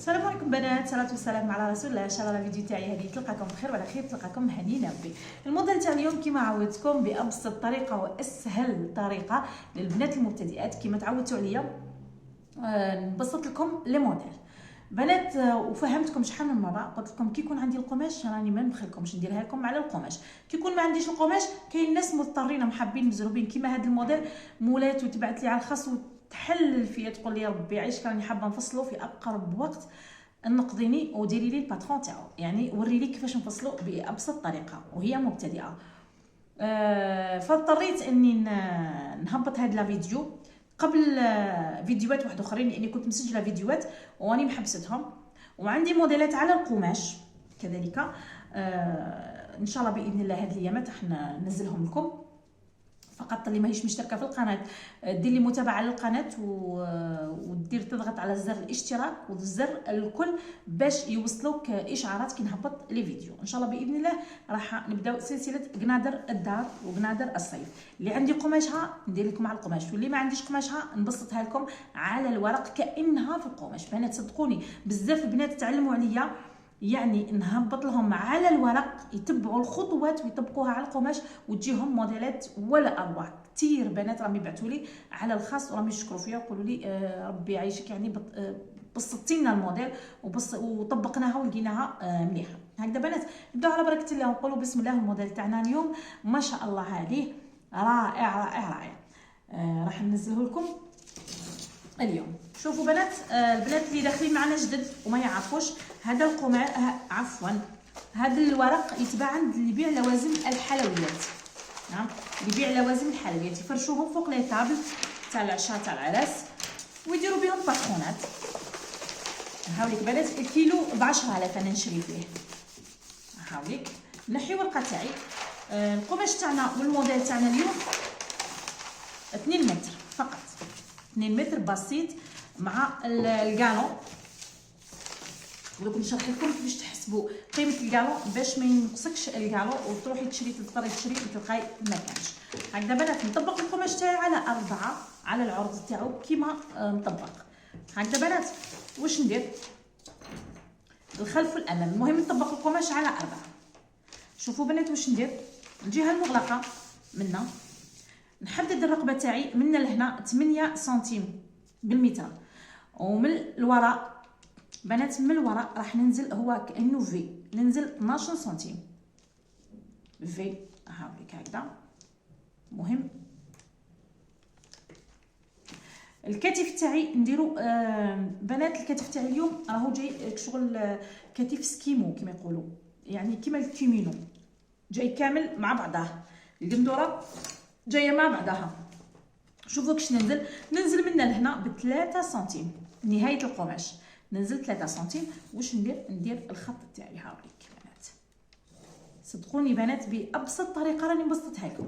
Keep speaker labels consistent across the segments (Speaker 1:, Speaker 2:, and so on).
Speaker 1: السلام عليكم بنات، صلاه والسلام على رسول الله. ان شاء الله الفيديو تاعي هذه تلقاكم بخير وعلى خير، تلقاكم هنينا بي. الموديل تاع اليوم كما عودتكم بابسط طريقه واسهل طريقه للبنات المبتدئات. كما تعودتوا عليا نبسط لكم لي موديل بنات، وفهمتكم شحال من مره. قلت لكم كي يكون عندي القماش راني ما نبخلكمش نديرها لكم على القماش. كي يكون ما عنديش القماش كاين ناس مضطرين محابين مزروبين كيما هذا الموديل، مولات وتبعت لي على الخاص تحلل فيا تقول لي ربي يعيشك راني حابه نفصلوا في اقرب وقت، نقضيني وديري لي الباترون تاعو، يعني وري لي كيفاش نفصلوا بابسط طريقه وهي مبتدئه. فاضطريت اني نهبط هاد لا فيديو قبل فيديوهات واحد اخرين، لاني كنت مسجله فيديوهات واني محبستهم، وعندي موديلات على القماش كذلك. ان شاء الله باذن الله هاد الايامات راح ننزلهم لكم. فقط اللي ماهيش مشتركه في القناه دير لي متابعه للقناه ودير تضغط على زر الاشتراك والزر الكل باش يوصلوك اشعارات كي نهبط لي فيديو. ان شاء الله باذن الله راح نبداو سلسله قنادر الدار وقنادر الصيف. اللي عندي قماشها ندير لكم على القماش، واللي ما عنديش قماشها نبسطها لكم على الورق كانها في القماش. بنات صدقوني بزاف البنات تعلموا عليا، يعني نهبط لهم على الورق يتبعوا الخطوات ويطبقوها على القماش وتجيهم موديلات ولا اروع. كثير بنات راهم يبعثوا لي على الخاص وراهم يشكروا فيا ويقولوا لي ربي يعيشك، يعني بسطتي لنا الموديل وطبقناها ولقيناها مليحه. هكذا بنات نبداو على بركه الله ونقولوا بسم الله. الموديل تاعنا اليوم ما شاء الله عليه رائع رائع رائع. راح ننزله لكم اليوم. شوفوا بنات، البنات اللي داخلين معنا جدد وما يعرفوش هذا القماش، عفوا هذا الورق يتباع عند اللي يبيع لوازم الحلويات. نعم، اللي يبيع لوازم الحلويات يفرشوهم فوق لي طابل تاع العشاء تاع العراس ويديروا بهم باترونات. نحاولك بنات الكيلو ب10,000 انا نشري فيه. نحاولك نحي ورقه تاعي. القماش تاعنا والموديل تاعنا اليوم 2 متر فقط، 2 متر بسيط مع الكالون. دوك نشرح لكم كيفاش تحسبوا قيمه الكالون باش ما ينقصكش الكالون وتروحي تضطري تشري وتلقاي ما كانش. هكذا بنات نطبق القماش تاعي على 4 على العرض تاعو كيما مطبق. هكذا بنات واش ندير الخلف والامام، المهم نطبق القماش على 4. شوفوا بنات واش ندير. الجهه المغلقه منا نحدد الرقبه تاعي من لهنا 8 سنتيم بالمتر، ومن الوراء بنات من الوراء راح ننزل هو كانه في، ننزل 12 سنتيم في. هاوليك هكذا. مهم الكتف تاعي نديرو بنات، الكتف تاعي اليوم راهو جاي شغل كتف سكيمو كما يقولوا، يعني كيما الكيمينو جاي كامل مع بعضاه، القندوره جايه مع بعضها. شوفوا كيش ننزل من لهنا ب3 سنتيم نهايه القماش، ننزل 3 سنتيم. واش ندير الخط تاعي. هاوليك بنات صدقوني بنات بابسط طريقه راني مبسطتها لكم.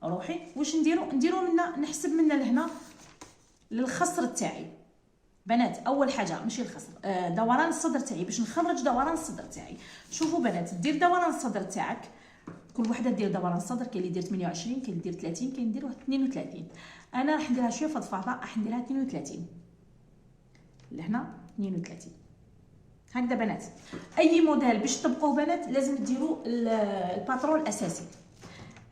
Speaker 1: روحي واش نديرو منا، نحسب من لهنا للخصر تاعي بنات. اول حاجه ماشي الخصر، دوران الصدر تاعي باش نخرج دوران الصدر تاعي. شوفوا بنات دير دوران الصدر تاعك، كل وحده دير دوران الصدر، كاين اللي يدير 28، كاين اللي يدير 30، كاين اللي يدير 32. انا راح نديرها شويه فضفاضه، راح نديرها 32 لهنا 32. هكذا بنات اي موديل باش تطبقوه بنات لازم ديروا الباترون الاساسي.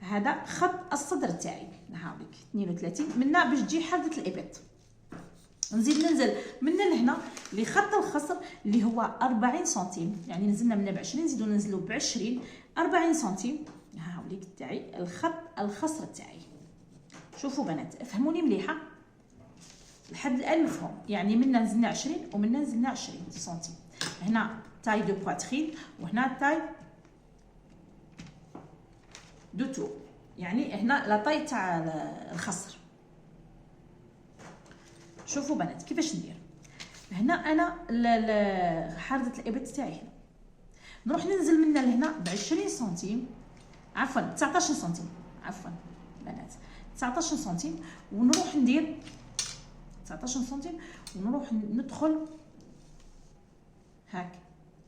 Speaker 1: هذا خط الصدر تاعي نحاولك 32 منا باش تجي حرده الابط. ننزل من لهنا لخط الخصر اللي هو 40 سنتيم، يعني نزلنا من ب20 نزيدو ننزلو ب20 40 سنتيم. هاوليك تاعي الخصر تاعي. شوفوا بنات افهموني مليحه لحد الان مفهوم، يعني منا نزلنا 20 ومنا نزلنا 20 سنتيم. هنا تاي دو بواترين وهنا تاي دو تو، يعني هنا لا طاي تاع الخصر. شوفوا بنات كيفاش ندير. هنا انا حرده الابط تاعي هنا نروح ننزل من لهنا ب20 سنتيم، عفوا 19 سنتيم، عفوا بنات 19 سنتيم، ونروح ندير 19 سنتيم ونروح ندخل هاك،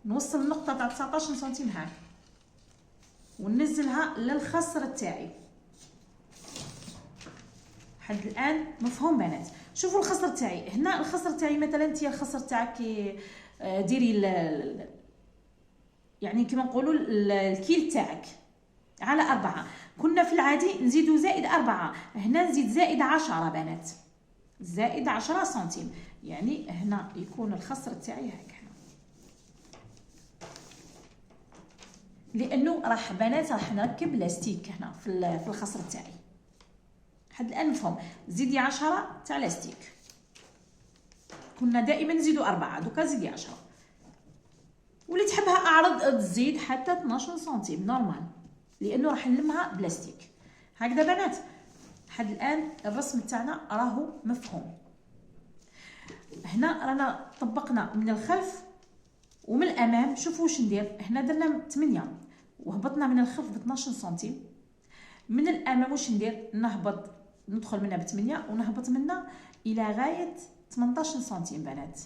Speaker 1: نوصل النقطه تاع 19 سنتيم هاك وننزلها للخصر تاعي. حد الان مفهوم بنات. شوفوا الخصر تاعي هنا. الخصر تاعي مثلا انت الخصر تاعك ديري يعني كما نقولوا الكيل تاعك على 4. كنا في العادي نزيدو زائد 4، هنا نزيد زائد 10 بنات، زائد 10 سنتيم. يعني هنا يكون الخصر تاعي هكا، لانه راح بنات راح نركب لاستيك هنا في الخصر تاعي. حد الان نفهم. زيدي 10 تاع لاستيك، كنا دائما نزيدو 4، دوكا زيدي 10. واللي تحبها اعرض تزيد حتى 12 سنتيم نورمال، لانه راح نلمها بلاستيك. هكذا بنات حد الان الرسم تاعنا راهو مفهوم. هنا رانا طبقنا من الخلف ومن الامام. شوفوا واش ندير هنا، درنا 8 وهبطنا من الخلف ب 12 سنتيم. من الامام واش ندير، نهبط ندخل منها ب 8 ونهبط منها الى غايه 18 سنتيم بنات.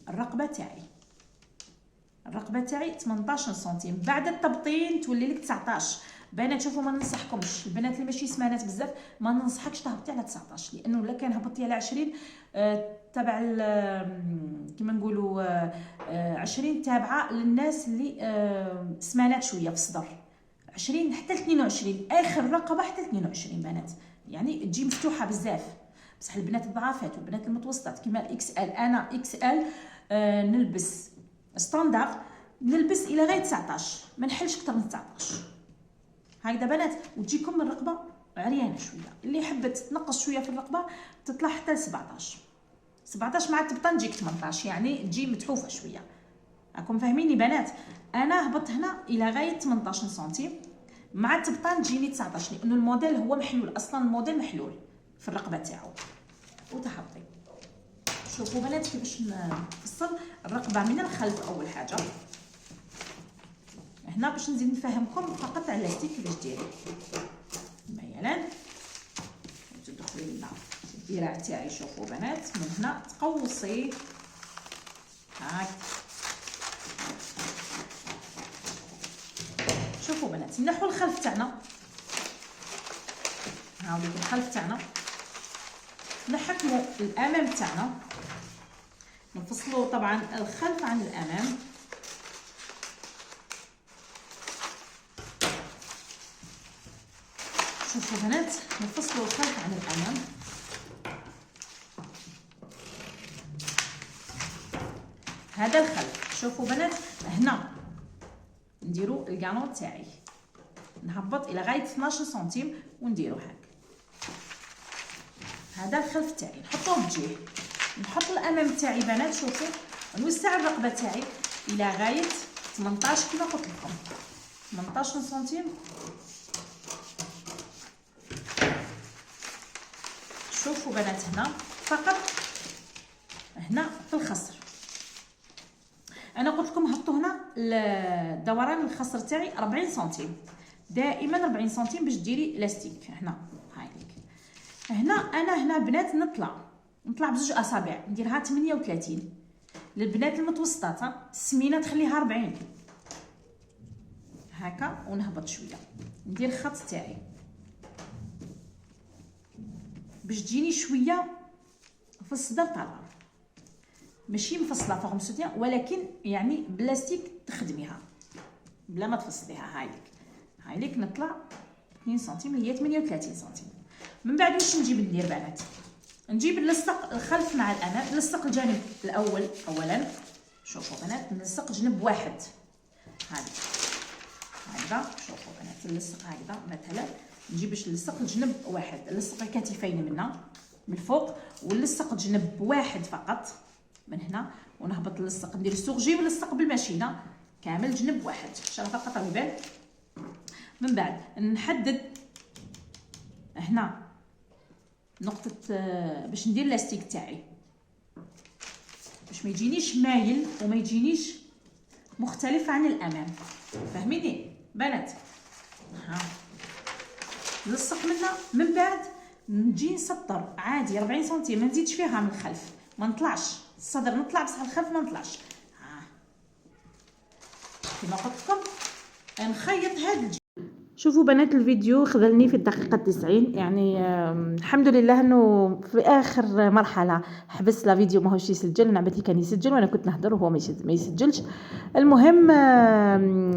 Speaker 1: الرقبه تاعي 18 سنتيم. بعد التبطين تولي لك 19 بنات. شوفوا ما ننصحكمش البنات اللي ماشي سمانات بزاف، ما ننصحكش تهبطي على 19، لانه الا كان هبطتي على 20 تبع كما نقولوا 20 تابعه للناس اللي سمانات شويه في الصدر. 20 حتى 22 اخر رقبه حتى 22 بنات، يعني تجي مفتوحه بزاف. بصح البنات الضعافات والبنات المتوسطات كما الاكس ال، انا اكس ال نلبس ستاندار، نلبس الى غايه 19، ما نحلش اكثر من 19 هكذا بنات. وتجيكم من الرقبه عريانه شويه. اللي حبت تنقص شويه في الرقبه تطلع حتى ل 17 مع التبطان تجيك 18، يعني تجي متحوفه شويه. راكم فاهميني بنات؟ انا هبط هنا الى غايه 18 سنتيم، مع التبطان تجيني 19، لانه الموديل هو محلول اصلا. الموديل محلول في الرقبه تاعو وتحطي. شوفوا بنات كيفاش نفصل الرقبه من الخلف. اول حاجه هنا باش نزيد نفهمكم فقط على اللاستيك كيفاش ديري ميلان. تدخلي لنا الذراع تاعي. شوفوا بنات من هنا تقوصي هاك. شوفوا بنات نحو الخلف تاعنا، هاوليك الخلف تاعنا، نحكموا الامام تاعنا، نفصلوا طبعا الخلف عن الامام. شوفوا بنات نفصلوا الخلف عن الامام. هذا الخلف. شوفوا بنات هنا نديروا الكانون تاعي، نهبط الى غايه 12 سنتيم ونديروا هكا. هذا الخلف تاعي نحطوه بجهه. نحط الامام تاعي بنات. شوفوا نوسع الرقبه تاعي الى غايه 18 كما قلت لكم، 18 سنتيم. شوفوا بنات هنا فقط هنا في الخصر. انا قلت لكم هبطوا هنا دوران الخصر تاعي 40 سنتيم، دائما 40 سنتيم باش ديري لاستيك. هنا هايليك هنا انا هنا بنات نطلع بزوج اصابع، نديرها 38. للبنات المتوسطات السمينه تخليها 40 هكا، ونهبط شويه ندير الخط تاعي باش تجيني شويه في الصدر طالعه، ماشي مفصله فوق سوتيان، ولكن يعني بلاستيك تخدميها بلا ما تفصليها. هايليك نطلع 2 سنتيم اللي هي 38 سنتيم. من بعد واش نجيب ندير بنات، نجيب نلصق الخلف مع الامام. نلصق الجانب الاول اولا. شوفوا بنات نلصق جنب واحد هكذا. شوفوا بنات نلصق هكذا مثلا، نجي باش نلصق الجنب واحد، نلصق الكتفين منا من الفوق، ونلصق جنب واحد فقط من هنا، ونهبط نلصق، ندير السوغجي ونلصق بالماشينه كامل جنب واحد. شرفه فقط يبان. من بعد نحدد هنا نقطه باش ندير لاستيك تاعي، باش ما يجينيش مايل وما يجينيش مختلف عن الامام. فهميني بنات؟ ها نلصق منها. من بعد نجي نسطر عادي 40 سنتيم، ما نزيدش فيها من الخلف، ما نطلعش الصدر، نطلع بصح الخلف ما نطلعش. كما قلت لكم نخيط هذا شوفوا بنات الفيديو خذلني في الدقيقة 90 يعني الحمد لله انه في اخر مرحلة حبس لا فيديو ماهوش يسجل. انا عبالي كان يسجل وانا كنت نهضر وهو ما يسجلش. المهم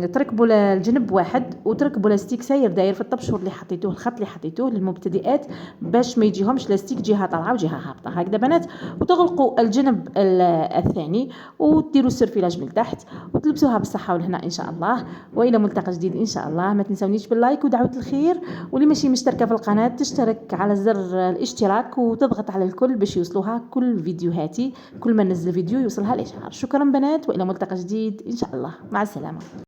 Speaker 1: تركبوا الجنب واحد وتركبوا لاستيك ساير داير في الطبشور اللي حطيتوه، الخط اللي حطيتوه للمبتدئات باش ما يجيهمش لاستيك جهة طالعة وجهة هابطة هكذا بنات. وتغلقوا الجنب الثاني وديروا السرفيلاج من تحت وتلبسوها بالصحة والهنا ان شاء الله. والى ملتقى جديد ان شاء الله. ما تنسونيش باللايك ودعوة الخير، واللي ماشي مشتركة في القناة تشترك على زر الاشتراك وتضغط على الكل باش يوصلوها كل فيديوهاتي. كل ما ننزل فيديو يوصلها الاشعار. شكرا بنات والى ملتقى جديد ان شاء الله. مع السلامة.